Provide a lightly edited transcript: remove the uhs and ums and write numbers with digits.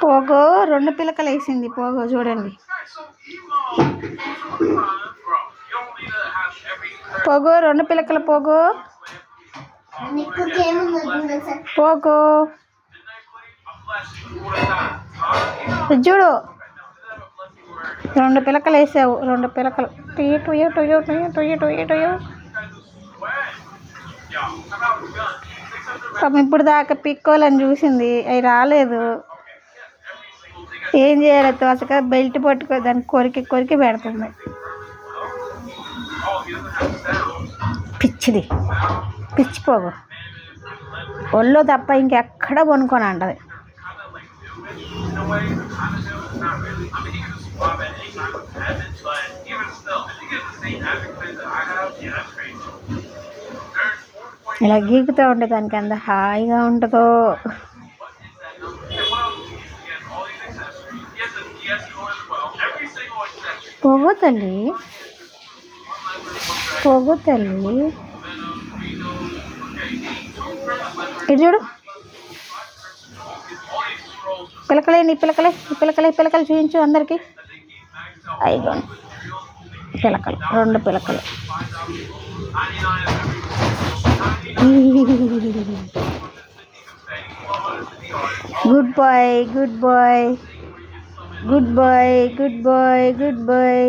Pogo 2 పిలకలు వేసింది. Pogo చూడండి. పోగో 2 పిలకలు. పోగో పోగో చూడు, 2 పిలకలు వేసావు. 2 పిలకలు. టుయ్యో టుయ్యో టుయ్యో టుయ్యో టుయ్యో టుయ్యో టుయ్యో. పాపం ఇప్పుడు దాకా పిక్కోలని చూసింది, అవి రాలేదు. ఏం చేయాలి? తోసక బెల్ట్ పట్టుకో దాన్ని కొరికి కొరికి పెడుతుంది. పిచ్చిది, పిచ్చిపోగు. ఒళ్ళో తప్ప ఇంకెక్కడ కొనుక్కొని అంటది. ఇలా గీకుతూ ఉంటే దానికి అంత హాయిగా ఉంటుందో. పోగో తల్లి, పోగో తల్లి. ఇటు చూడు. పిలకలే, నీ పిలకలే, నీ పిలకలే. పిలకలు చూపించు అందరికి. అయ్యో, పిలకలు, 2 పిలకలు. Good boy, good boy, good boy, good boy, good bye.